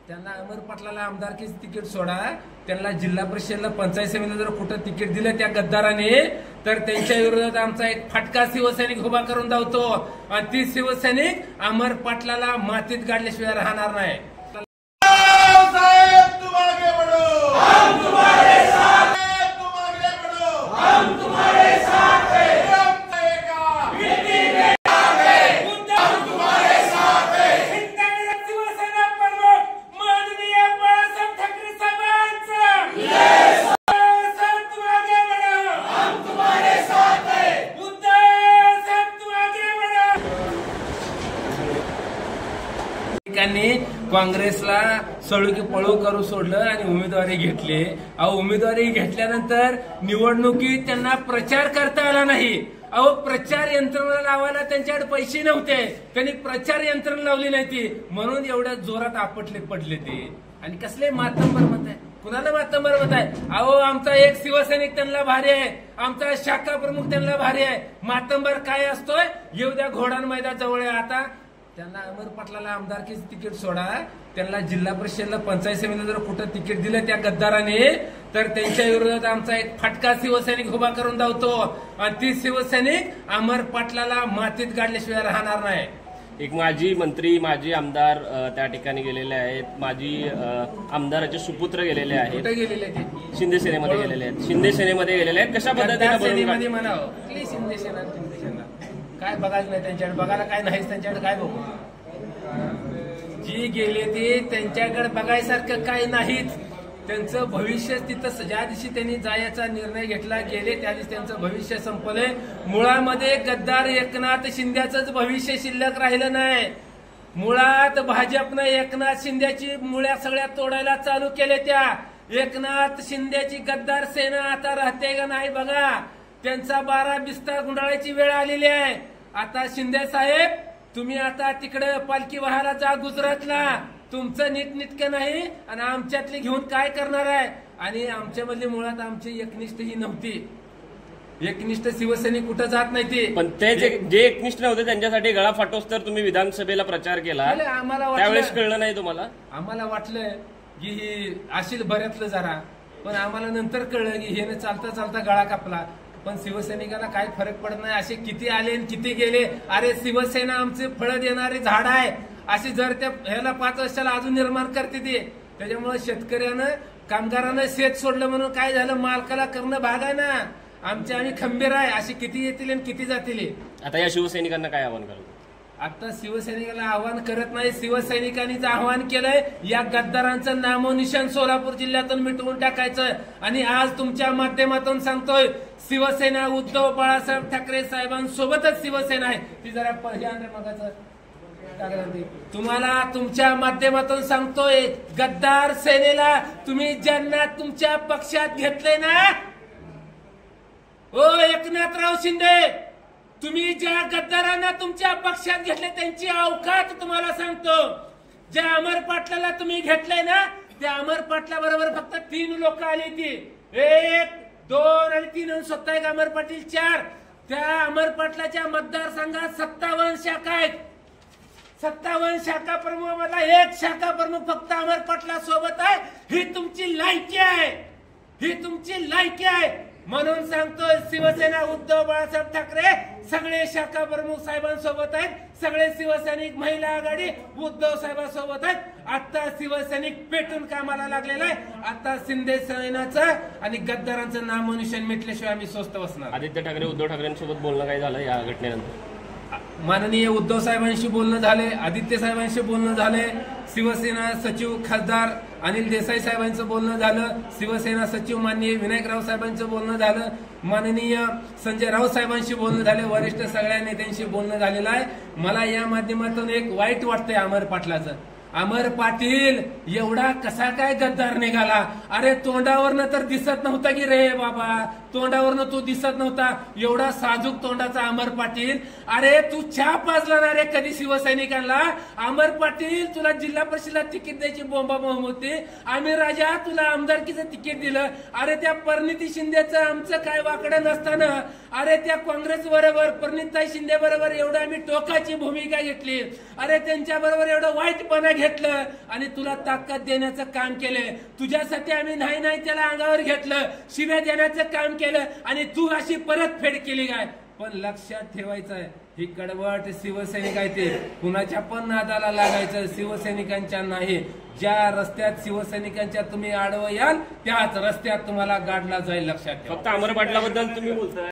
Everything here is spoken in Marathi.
त्यांना अमर पाटलाला आमदारकीचं तिकीट सोडा, त्यांना जिल्हा परिषदला पंचायत समितीला जर कुठं तिकीट दिलं त्या गद्दाराने तर त्यांच्या विरोधात आमचा एक फटका शिवसैनिक उभा करून धावतो आणि ती शिवसैनिक अमर पाटलाला मातीत गाडल्याशिवाय राहणार नाही। काँग्रेसला सळू की पळू करू सोडलं आणि उमेदवारी घेतली। उमेदवारी घेतल्यानंतर निवडणुकीत त्यांना प्रचार करता आला नाही। प्रचार यंत्रणा लावायला त्यांच्याकडे पैसे नव्हते, त्यांनी प्रचार यंत्रणा लावली नाही ती, म्हणून एवढ्या जोरात आपटले पडले ते। आणि कसले मातंबर मत आहे, कुणाला मातंबर मत आहे? आमचा एक शिवसैनिक त्यांना भारी आहे, आमचा शाखा प्रमुख त्यांना भारी आहे। मातंबर काय असतोय? येऊ द्या घोडान मैदान जवळ आहे। आता त्यांना अमर पाटलाला आमदारकीचं तिकीट सोडा, त्यांना जिल्हा परिषदला पंचायत समितीला जर कुठं तिकीट दिलं त्या गद्दाराने तर त्यांच्या विरोधात आमचा एक फटका शिवसैनिक उभा करून धावतो आणि ती शिवसैनिक अमर पाटलाला मातीत गाडल्याशिवाय राहणार नाही। एक माजी मंत्री, माजी आमदार त्या ठिकाणी गेलेले आहेत, माजी आमदाराचे सुपुत्र गेलेले आहेत। कुठे गेलेले ते? शिंदे सेनेमध्ये गेलेले आहेत। शिंदे सेनेमध्ये गेलेले आहेत। कशा पद्धतीने म्हणावं शिंदे सेना काय बघायचं नाही त्यांच्याकडे, बघायला काय नाहीच त्यांच्याकडे, काय बघू? जी गेले ते त्यांच्याकडे बघायसारखं काही नाहीच। त्यांचं भविष्य तिथं ज्या दिवशी त्यांनी जायचा निर्णय घेतला गेले त्या दिवशी त्यांचं भविष्य संपलंय। मुळामध्ये गद्दार एकनाथ शिंदेचंच भविष्य शिल्लक राहिलं नाही। मुळात भाजपनं एकनाथ शिंदेची मुळ्या सगळ्या तोडायला चालू केले। त्या एकनाथ शिंदेची गद्दार सेना आता राहते का नाही बघा, त्यांचा 12 बिस्ता गुंडाळायची वेळ आलेली आहे। आता शिंदे साहेब तुम्ही आता तिकडे पालखी वाहायला जा गुजरातला, तुमचं नीटनेटकं नाही आणि आमच्यातली घेऊन काय करणार आहे? आणि आमच्यामधली मुळात आमची एकनिष्ठ ही नव्हती, एकनिष्ठ शिवसैनिक कुठं जात नाही ते। पण ते जे एकनिष्ठ नव्हते त्यांच्यासाठी गळा फाटोस तर तुम्ही विधानसभेला प्रचार केला, आम्हाला त्यावेळेस कळलं नाही तुम्हाला? आम्हाला वाटलं की ही असेल बऱ्यातलं जरा, पण आम्हाला नंतर कळलं की हे चालता चालता गळा कापला। पण शिवसैनिकाला काय फरक पडत नाही, असे किती आले आणि किती गेले। अरे शिवसेना आमचे फळ देणारे झाड आहे, अशी जर त्या ह्याला 5 वर्षाला अजून निर्माण करते ते। त्याच्यामुळे शेतकऱ्यानं कामगारानं शेत सोडलं म्हणून काय झालं, मालकाला करणं भाग आहे ना। आम्ही खंबीर आहे, अशी किती येतील आणि किती जातील। आता या शिवसैनिकांना काय आव्हान कराल? आता शिवसैनिकाला आव्हान करत नाही, शिवसैनिकांनीच आव्हान केलंय या गद्दारांचं नामोनिशाण सोलापूर जिल्ह्यातून मिटवून टाकायचं। आणि आज तुमच्या माध्यमातून सांगतोय शिवसेना उद्धव बाळासाहेब ठाकरे साहेबांसोबतच शिवसेना आहे। ती जरा मगाचं तुम्हाला तुमच्या माध्यमातून सांगतोय, गद्दार सेनेला तुम्ही ज्यांना तुमच्या पक्षात घेतले ना, एकनाथराव शिंदे, तुम्ही ज्या गद्दारांना तुमच्या पक्षात घेतले त्यांची अवकात तुम्हाला सांगतो। ज्या अमर पाटलाला तुम्ही घेतले ना, त्या अमर पाटला बरोबर फक्त 3 लोक आली ती, 1, 2 आणि 3 आणि स्वतः एक अमर पाटील 4। त्या अमर पाटलाच्या मतदारसंघात 57 शाखा आहेत, 57 शाखा प्रमुख मधला 1 शाखा प्रमुख फक्त अमर पाटला सोबत आहे। ही तुमची लायकी आहे, ही तुमची लायकी आहे। म्हणून सांगतोय शिवसेना उद्धव बाळासाहेब ठाकरे सगळे शाखा प्रमुख साहेबांसोबत आहेत, सगळे शिवसैनिक महिला आघाडी उद्धव साहेबांसोबत आहेत। आता शिवसैनिक पेटून कामाला लागलेला आहे। आता शिंदे सेनेचं आणि गद्दारांचं नामोनिशाण मिटल्याशिवाय आम्ही स्वस्त बसणार। आदित्य ठाकरे उद्धव ठाकरेंसोबत बोलणं काय झालं या घटनेनंतर? माननीय उद्धव साहेबांशी बोलणं झाले, आदित्य साहेबांशी बोलणं झाले, शिवसेना सचिव खासदार अनिल देसाई साहेबांचं बोलणं झालं, शिवसेना सचिव माननीय विनायकराव साहेबांचं बोलणं झालं, माननीय संजय राऊत साहेबांशी बोलणं झाले, वरिष्ठ सगळ्या नेत्यांशी बोलणं झालेलं आहे। मला या माध्यमातून एक वाईट वाटतंय अमर पाटलाचं। अमर पाटील एवढा कसा काय गद्दार निघाला? अरे तोंडावरनं तर दिसत नव्हतं की रे बाबा, तोंडावरनं तो दिसत नव्हता, एवढा साजूक तोंडाचा अमर पाटील. अरे तू चहा पाजला ना रे कधी शिवसैनिकांना? अमर पाटील तुला जिल्हा परिषदेला तिकीट द्यायची बोंबाबोंब होती, आम्ही राजा तुला आमदारकीचं तिकीट दिलं. अरे त्या परिणिती शिंदेचं आमचं काय वाकडं नसताना अरे त्या काँग्रेस बरोबर परिणिताई शिंदे बरोबर एवढं आम्ही टोकाची भूमिका घेतली, अरे त्यांच्या बरोबर एवढं वाईटपणा घेतलं आणि तुला ताकद देण्याचं काम केलं. तुझ्यासाठी आम्ही नाही नाही त्याला अंगावर घेतलं, शिव्या देण्याचं काम केलं आणि तू अशी परतफेड केली काय? पण लक्षात ठेवायचं आहे, ही कडवट शिवसैनिक आहे ते कुणाच्या पण नादाला लागायचं, शिवसैनिकांच्या नाही. ज्या रस्त्यात शिवसैनिकांच्या तुम्ही आडवं याल त्याच रस्त्यात तुम्हाला गाडला जाईल, लक्षात ठेवा. फक्त अमर पाटलाबद्दल तुम्ही बोलताय.